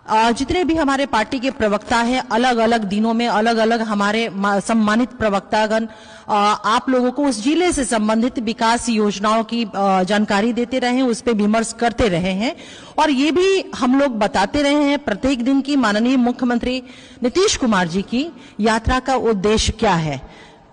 जितने भी हमारे पार्टी के प्रवक्ता हैं, अलग अलग दिनों में अलग अलग हमारे सम्मानित प्रवक्तागण आप लोगों को उस जिले से संबंधित विकास योजनाओं की जानकारी देते रहे हैं, उस पर विमर्श करते रहे हैं। और ये भी हम लोग बताते रहे हैं प्रत्येक दिन की माननीय मुख्यमंत्री नीतीश कुमार जी की यात्रा का उद्देश्य क्या है।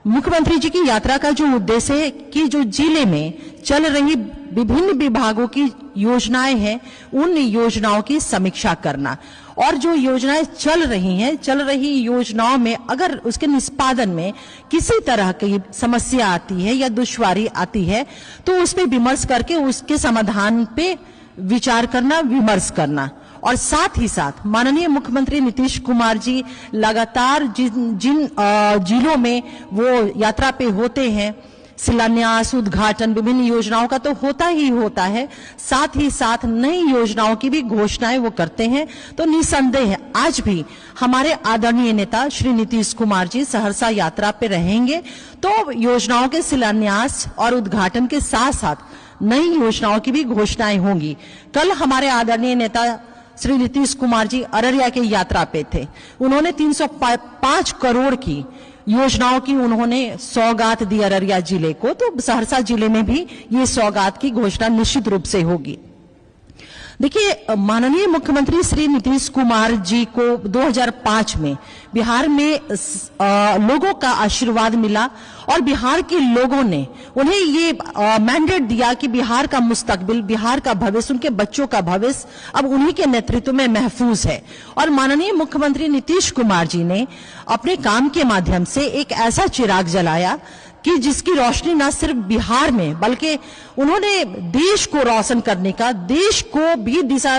मुख्यमंत्री जी की यात्रा का जो उद्देश्य है कि जो जिले में चल रही विभिन्न विभागों की योजनाएं हैं, उन योजनाओं की समीक्षा करना, और जो योजनाएं चल रही योजनाओं में अगर उसके निष्पादन में किसी तरह की समस्या आती है या दुश्वारी आती है तो उस पर विमर्श करके उसके समाधान पे विचार करना, विमर्श करना। और साथ ही साथ माननीय मुख्यमंत्री नीतीश कुमार जी लगातार जिन जिलों में वो यात्रा पे होते हैं, शिलान्यास, उद्घाटन विभिन्न योजनाओं का तो होता ही होता है, साथ ही साथ नई योजनाओं की भी घोषणाएं वो करते हैं। तो निसंदेह आज भी हमारे आदरणीय नेता श्री नीतीश कुमार जी सहरसा यात्रा पे रहेंगे, तो योजनाओं के शिलान्यास और उद्घाटन के साथ साथ नई योजनाओं की भी घोषणाएं होंगी। कल हमारे आदरणीय नेता श्री नीतीश कुमार जी अररिया की यात्रा पे थे, उन्होंने 305 करोड़ की योजनाओं की उन्होंने सौगात दी अररिया जिले को, तो सहरसा जिले में भी ये सौगात की घोषणा निश्चित रूप से होगी। देखिए, माननीय मुख्यमंत्री श्री नीतीश कुमार जी को 2005 में बिहार में लोगों का आशीर्वाद मिला और बिहार के लोगों ने उन्हें ये मैंडेट दिया कि बिहार का मुस्तकबिल, बिहार का भविष्य, उनके बच्चों का भविष्य अब उन्हीं के नेतृत्व में महफूज है। और माननीय मुख्यमंत्री नीतीश कुमार जी ने अपने काम के माध्यम से एक ऐसा चिराग जलाया कि जिसकी रोशनी न सिर्फ बिहार में बल्कि उन्होंने देश को रोशन करने का, देश को भी दिशा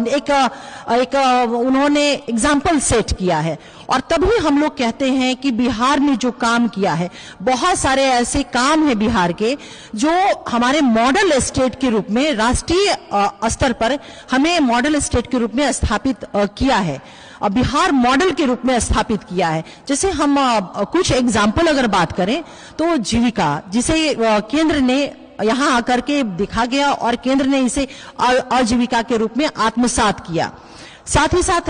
एक उन्होंने एग्जाम्पल सेट किया है। और तभी हम लोग कहते हैं कि बिहार ने जो काम किया है, बहुत सारे ऐसे काम हैं बिहार के जो हमारे मॉडल स्टेट के रूप में राष्ट्रीय स्तर पर हमें मॉडल स्टेट के रूप में स्थापित किया है, बिहार मॉडल के रूप में स्थापित किया है। जैसे हम कुछ एग्जाम्पल अगर बात करें तो जीविका, जिसे केंद्र ने यहां आकर के दिखा गया और केंद्र ने इसे आजीविका के रूप में आत्मसात किया। साथ ही साथ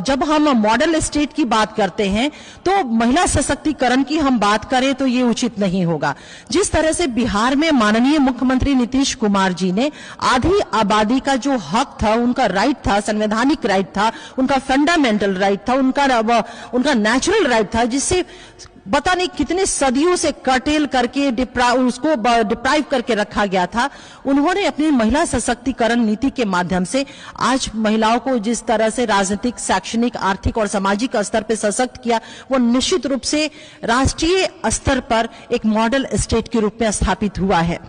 जब हम मॉडल स्टेट की बात करते हैं तो महिला सशक्तिकरण की हम बात करें तो ये उचित नहीं होगा। जिस तरह से बिहार में माननीय मुख्यमंत्री नीतीश कुमार जी ने आधी आबादी का जो हक था, उनका राइट था, संवैधानिक राइट था, उनका फंडामेंटल राइट था, उनका नेचुरल राइट था, जिससे पता नहीं कितने सदियों से कर्टेल करके उसको डिप्राइव करके रखा गया था, उन्होंने अपनी महिला सशक्तिकरण नीति के माध्यम से आज महिलाओं को जिस तरह से राजनीतिक, शैक्षणिक, आर्थिक और सामाजिक स्तर पर सशक्त किया, वो निश्चित रूप से राष्ट्रीय स्तर पर एक मॉडल स्टेट के रूप में स्थापित हुआ है।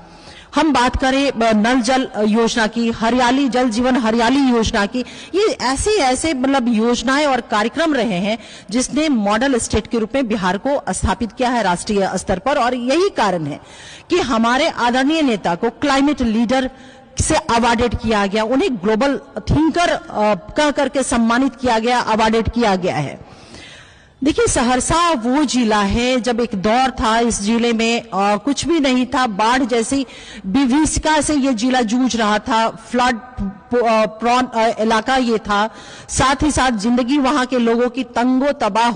हम बात करें नल जल योजना की, हरियाली जल जीवन हरियाली योजना की, ये ऐसे मतलब योजनाएं और कार्यक्रम रहे हैं जिसने मॉडल स्टेट के रूप में बिहार को स्थापित किया है राष्ट्रीय स्तर पर। और यही कारण है कि हमारे आदरणीय नेता को क्लाइमेट लीडर से अवार्डेड किया गया, उन्हें ग्लोबल थिंकर कह करके सम्मानित किया गया, अवार्डेड किया गया है। देखिए, सहरसा वो जिला है जब एक दौर था इस जिले में कुछ भी नहीं था, बाढ़ जैसी विभीषिका से ये जिला जूझ रहा था, फ्लड प्रॉन इलाका ये था। साथ ही साथ जिंदगी वहां के लोगों की तंगो तबाह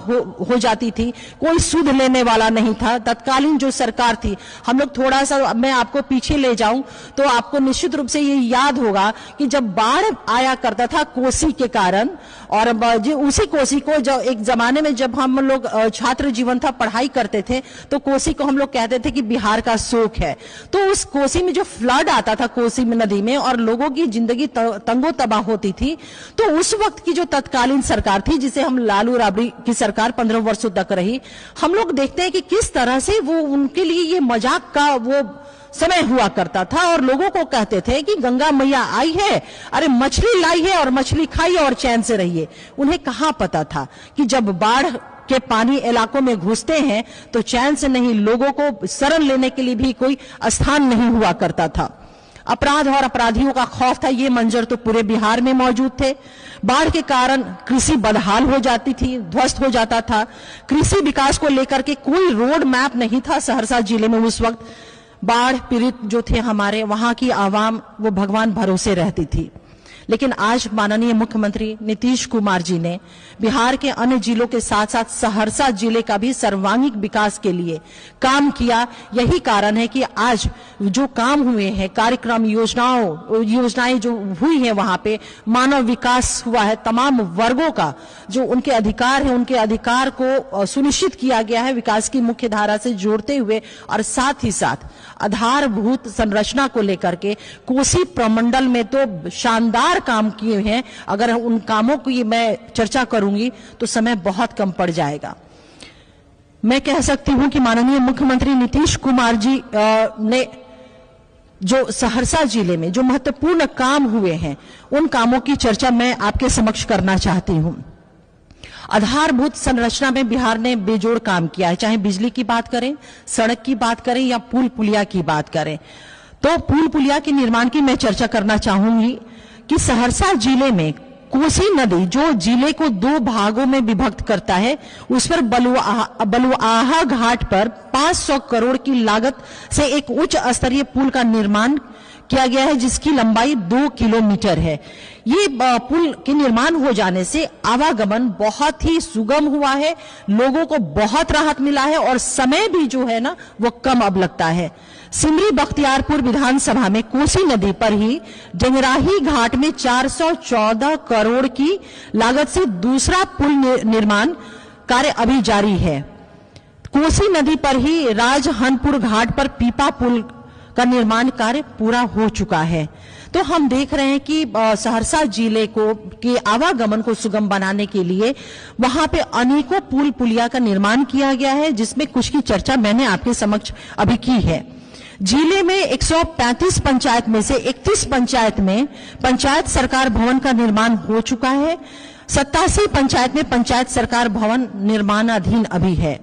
हो जाती थी, कोई सुध लेने वाला नहीं था। तत्कालीन जो सरकार थी, हम लोग थोड़ा सा मैं आपको पीछे ले जाऊं तो आपको निश्चित रूप से ये याद होगा कि जब बाढ़ आया करता था कोसी के कारण, और उसी कोसी को जो एक जमाने में जब हम लोग छात्र जीवन था, पढ़ाई करते थे, तो कोसी को हम लोग कहते थे कि बिहार का शोक है। तो उस कोसी में जो फ्लड आता था कोसी नदी में और लोगों की जिंदगी तंगो तबाह होती थी, तो उस वक्त की जो तत्कालीन सरकार थी, जिसे हम लालू राबड़ी की सरकार 15 वर्षों तक रही, हम लोग देखते हैं कि किस तरह से वो उनके लिए ये मजाक का वो समय हुआ करता था और लोगों को कहते थे कि गंगा मैया आई है, अरे मछली लाई है और मछली खाइए और चैन से रहिए। उन्हें कहां पता था कि जब बाढ़ के पानी इलाकों में घुसते हैं तो चैन से नहीं, लोगों को शरण लेने के लिए भी कोई स्थान नहीं हुआ करता था। अपराध और अपराधियों का खौफ था, ये मंजर तो पूरे बिहार में मौजूद थे। बाढ़ के कारण कृषि बदहाल हो जाती थी, ध्वस्त हो जाता था। कृषि विकास को लेकर के कोई रोड मैप नहीं था सहरसा जिले में उस वक्त। बाढ़ पीड़ित जो थे हमारे वहां की आवाम, वो भगवान भरोसे रहती थी। लेकिन आज माननीय मुख्यमंत्री नीतीश कुमार जी ने बिहार के अन्य जिलों के साथ साथ सहरसा जिले का भी सर्वांगीण विकास के लिए काम किया। यही कारण है कि आज जो काम हुए हैं, कार्यक्रम, योजनाएं जो हुई हैं, वहां पे मानव विकास हुआ है। तमाम वर्गों का जो उनके अधिकार है, उनके अधिकार को सुनिश्चित किया गया है विकास की मुख्य धारा से जोड़ते हुए, और साथ ही साथ आधारभूत संरचना को लेकर के कोसी प्रमंडल में तो शानदार काम किए हैं। अगर उन कामों की मैं चर्चा करूंगी तो समय बहुत कम पड़ जाएगा। मैं कह सकती हूं कि माननीय मुख्यमंत्री नीतीश कुमार जी ने जो सहरसा जिले में जो महत्वपूर्ण काम हुए हैं, उन कामों की चर्चा मैं आपके समक्ष करना चाहती हूं। आधारभूत संरचना में बिहार ने बेजोड़ काम किया है, चाहे बिजली की बात करें, सड़क की बात करें या पुल पुलिया की बात करें। तो पुल पुलिया के निर्माण की मैं चर्चा करना चाहूंगी कि सहरसा जिले में कोसी नदी जो जिले को 2 भागों में विभक्त करता है, उस पर बलुआहा घाट पर 500 करोड़ की लागत से एक उच्च स्तरीय पुल का निर्माण किया गया है, जिसकी लंबाई 2 किलोमीटर है। ये पुल के निर्माण हो जाने से आवागमन बहुत ही सुगम हुआ है, लोगों को बहुत राहत मिला है और समय भी जो है ना वो कम अब लगता है। सिमरी बख्तियारपुर विधानसभा में कोसी नदी पर ही जंगराही घाट में 414 करोड़ की लागत से दूसरा पुल निर्माण कार्य अभी जारी है। कोसी नदी पर ही राजहनपुर घाट पर पीपा पुल का निर्माण कार्य पूरा हो चुका है। तो हम देख रहे हैं कि सहरसा जिले के आवागमन को सुगम बनाने के लिए वहां पे अनेकों पुल पुलिया का निर्माण किया गया है, जिसमें कुछ की चर्चा मैंने आपके समक्ष अभी की है। जिले में 135 पंचायत में से 31 पंचायत में पंचायत सरकार भवन का निर्माण हो चुका है। 87 पंचायत में पंचायत सरकार भवन निर्माणाधीन अभी है।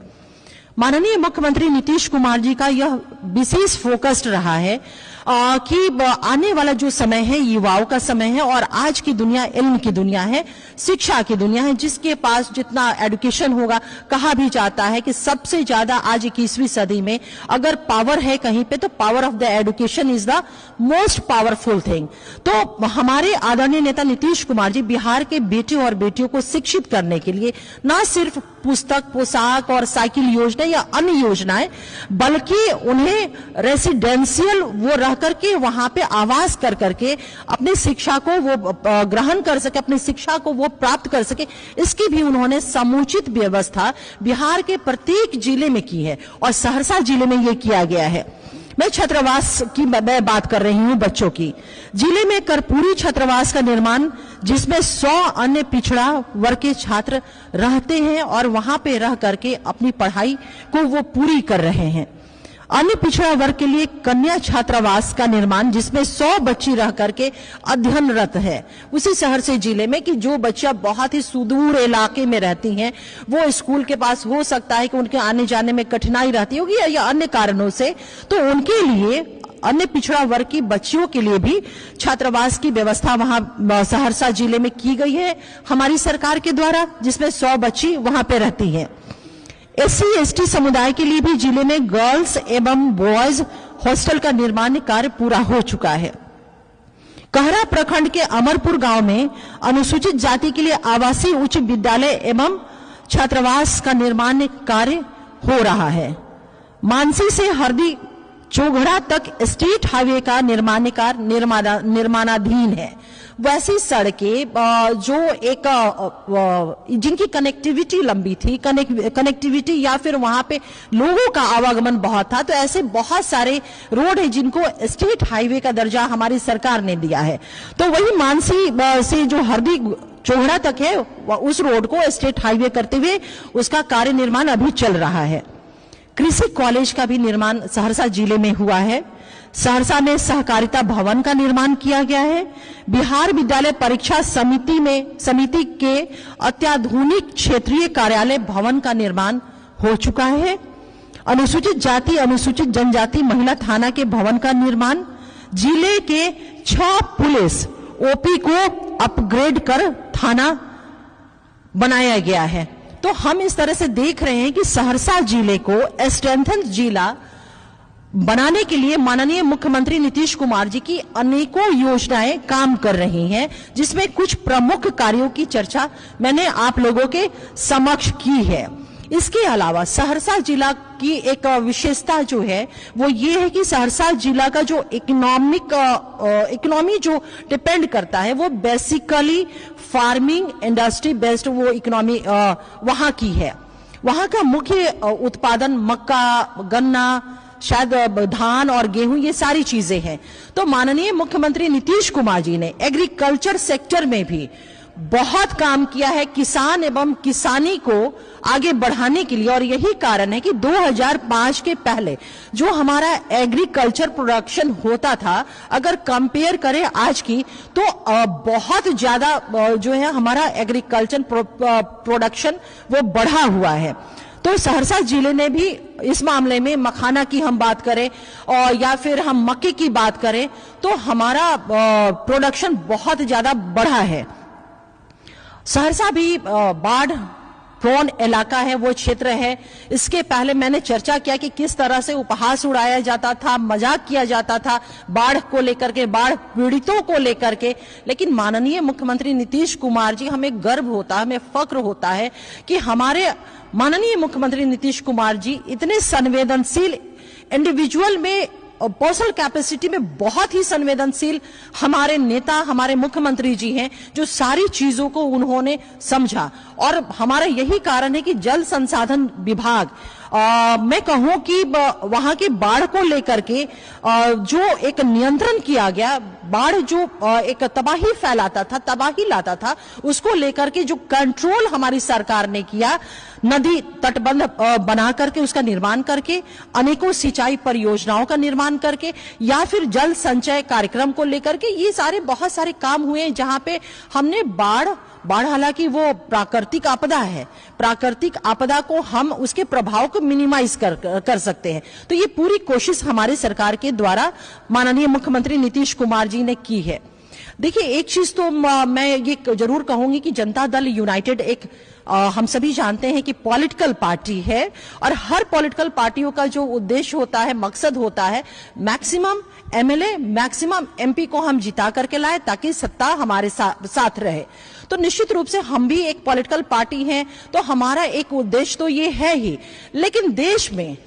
माननीय मुख्यमंत्री नीतीश कुमार जी का यह विशेष फोकस रहा है कि आने वाला जो समय है युवाओं का समय है और आज की दुनिया इल्म की दुनिया है, शिक्षा की दुनिया है। जिसके पास जितना एजुकेशन होगा, कहा भी जाता है कि सबसे ज्यादा आज 21वीं सदी में अगर पावर है कहीं पे तो power of the education is the most powerful thing. तो हमारे आदरणीय नेता नीतीश कुमार जी बिहार के बेटे और बेटियों को शिक्षित करने के लिए न सिर्फ पुस्तक, पोशाक और साइकिल योजना या अन्य योजनाएं, बल्कि उन्हें रेसिडेंशियल वो रह करके वहां पे आवास कर करके अपनी शिक्षा को वो ग्रहण कर सके, अपनी शिक्षा को वो प्राप्त कर सके, इसकी भी उन्होंने समुचित व्यवस्था बिहार के प्रत्येक जिले में की है और सहरसा जिले में ये किया गया है। मैं छात्रावास की मैं बात कर रही हूं, बच्चों की। जिले में कर्पूरी छात्रावास का निर्माण, जिसमें 100 अन्य पिछड़ा वर्ग के छात्र रहते हैं और वहां पे रह करके अपनी पढ़ाई को वो पूरी कर रहे हैं। अन्य पिछड़ा वर्ग के लिए कन्या छात्रावास का निर्माण, जिसमें 100 बच्ची रह करके अध्ययनरत है उसी सहरसा जिले में, कि जो बच्चा बहुत ही सुदूर इलाके में रहती हैं, वो स्कूल के पास हो सकता है कि उनके आने जाने में कठिनाई रहती होगी या अन्य कारणों से, तो उनके लिए अन्य पिछड़ा वर्ग की बच्चियों के लिए भी छात्रावास की व्यवस्था वहां सहरसा जिले में की गई है हमारी सरकार के द्वारा, जिसमें 100 बच्ची वहां पे रहती हैं। SC/ST समुदाय के लिए भी जिले में गर्ल्स एवं बॉयज हॉस्टल का निर्माण कार्य पूरा हो चुका है। कहरा प्रखंड के अमरपुर गांव में अनुसूचित जाति के लिए आवासीय उच्च विद्यालय एवं छात्रावास का निर्माण कार्य हो रहा है। मानसी से हरदी चौघड़ा तक स्टेट हाईवे का निर्माण कार्य निर्माणाधीन है। वैसी सड़कें जो एक जिनकी कनेक्टिविटी लंबी थी, कनेक्टिविटी या फिर वहां पे लोगों का आवागमन बहुत था, तो ऐसे बहुत सारे रोड है जिनको स्टेट हाईवे का दर्जा हमारी सरकार ने दिया है। तो वही मानसी से जो हरदी चौघड़ा तक है, उस रोड को स्टेट हाईवे करते हुए उसका कार्य निर्माण अभी चल रहा है। कृषि कॉलेज का भी निर्माण सहरसा जिले में हुआ है। सहरसा में सहकारिता भवन का निर्माण किया गया है। बिहार विद्यालय परीक्षा समिति के अत्याधुनिक क्षेत्रीय कार्यालय भवन का निर्माण हो चुका है। अनुसूचित जाति अनुसूचित जनजाति महिला थाना के भवन का निर्माण, जिले के 6 पुलिस OP को अपग्रेड कर थाना बनाया गया है। तो हम इस तरह से देख रहे हैं कि सहरसा जिले को स्ट्रेंथन जिला बनाने के लिए माननीय मुख्यमंत्री नीतीश कुमार जी की अनेकों योजनाएं काम कर रही हैं, जिसमें कुछ प्रमुख कार्यों की चर्चा मैंने आप लोगों के समक्ष की है। इसके अलावा सहरसा जिला की एक विशेषता जो है वो ये है कि सहरसा जिला का जो इकोनॉमी जो डिपेंड करता है वो बेसिकली फार्मिंग इंडस्ट्री बेस्ड वो इकोनॉमी वहां की है। वहां का मुख्य उत्पादन मक्का, गन्ना, शायद धान और गेहूं, ये सारी चीजें हैं। तो माननीय मुख्यमंत्री नीतीश कुमार जी ने एग्रीकल्चर सेक्टर में भी बहुत काम किया है किसान एवं किसानी को आगे बढ़ाने के लिए, और यही कारण है कि 2005 के पहले जो हमारा एग्रीकल्चर प्रोडक्शन होता था, अगर कंपेयर करें आज की, तो बहुत ज्यादा जो है हमारा एग्रीकल्चर प्रोडक्शन वो बढ़ा हुआ है। तो सहरसा जिले ने भी इस मामले में मखाना की हम बात करें और या फिर हम मक्के की बात करें तो हमारा प्रोडक्शन बहुत ज्यादा बढ़ा है। सहरसा भी बाढ़ प्रोन इलाका है, वो क्षेत्र है। इसके पहले मैंने चर्चा किया कि किस तरह से उपहास उड़ाया जाता था, मजाक किया जाता था बाढ़ को लेकर के, बाढ़ पीड़ितों को लेकर के। लेकिन माननीय मुख्यमंत्री नीतीश कुमार जी, हमें गर्व होता है, हमें फक्र होता है कि हमारे माननीय मुख्यमंत्री नीतीश कुमार जी इतने संवेदनशील इंडिविजुअल में, पर्सनल कैपेसिटी में बहुत ही संवेदनशील हमारे नेता, हमारे मुख्यमंत्री जी हैं, जो सारी चीजों को उन्होंने समझा। और हमारा यही कारण है कि जल संसाधन विभाग, मैं कहूं कि वहां की बाढ़ को लेकर के जो एक नियंत्रण किया गया, बाढ़ जो एक तबाही फैलाता था, तबाही लाता था, उसको लेकर के जो कंट्रोल हमारी सरकार ने किया, नदी तटबंध बना करके उसका निर्माण करके, अनेकों सिंचाई परियोजनाओं का निर्माण करके, या फिर जल संचय कार्यक्रम को लेकर के, ये सारे बहुत सारे काम हुए जहां पे हमने बाढ़ हालांकि वो प्राकृतिक आपदा है, प्राकृतिक आपदा को हम उसके प्रभाव को मिनिमाइज कर सकते हैं। तो ये पूरी कोशिश हमारी सरकार के द्वारा माननीय मुख्यमंत्री नीतीश कुमार जी ने की है। देखिए, एक चीज तो मैं ये जरूर कहूंगी कि जनता दल यूनाइटेड एक हम सभी जानते हैं कि पॉलिटिकल पार्टी है, और हर पॉलिटिकल पार्टियों का जो उद्देश्य होता है, मकसद होता है, मैक्सिमम एमएलए, मैक्सिमम एमपी को हम जिता करके लाए ताकि सत्ता हमारे साथ रहे। तो निश्चित रूप से हम भी एक पॉलिटिकल पार्टी हैं, तो हमारा एक उद्देश्य तो ये है ही। लेकिन देश में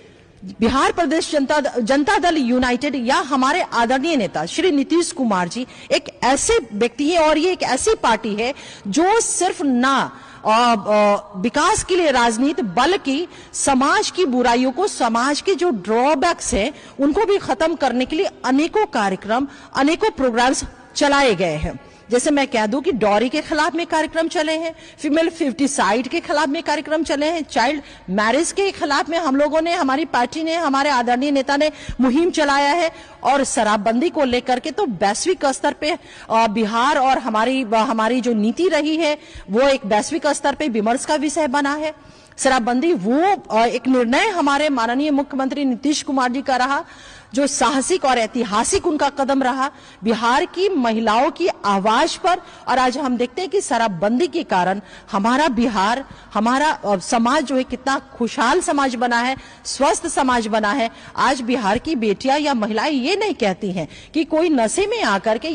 बिहार प्रदेश जनता दल यूनाइटेड या हमारे आदरणीय नेता श्री नीतीश कुमार जी एक ऐसे व्यक्ति है, और ये एक ऐसी पार्टी है जो सिर्फ ना विकास के लिए राजनीति, बल्कि समाज की बुराइयों को, समाज के जो ड्रॉबैक्स हैं, उनको भी खत्म करने के लिए अनेकों कार्यक्रम, अनेकों प्रोग्राम्स चलाए गए हैं। जैसे मैं कह दूं कि डॉरी के खिलाफ में कार्यक्रम चले हैं, फीमेल फिफ्टिसाइड के खिलाफ में कार्यक्रम चले हैं, चाइल्ड मैरिज के खिलाफ में हम लोगों ने, हमारी पार्टी ने, हमारे आदरणीय नेता ने मुहिम चलाया है, और शराबबंदी को लेकर के तो वैश्विक स्तर पे बिहार और हमारी जो नीति रही है वो एक वैश्विक स्तर पे विमर्श का विषय बना है। शराबबंदी वो एक निर्णय हमारे माननीय मुख्यमंत्री नीतीश कुमार जी का रहा, जो साहसिक और ऐतिहासिक उनका कदम रहा बिहार की महिलाओं की आवाज पर। और आज हम देखते हैं कि शराबबंदी के कारण हमारा बिहार, हमारा समाज जो है कितना खुशहाल समाज बना है, स्वस्थ समाज बना है। आज बिहार की बेटियां या महिलाएं ये नहीं कहती हैं कि कोई नशे में आकर के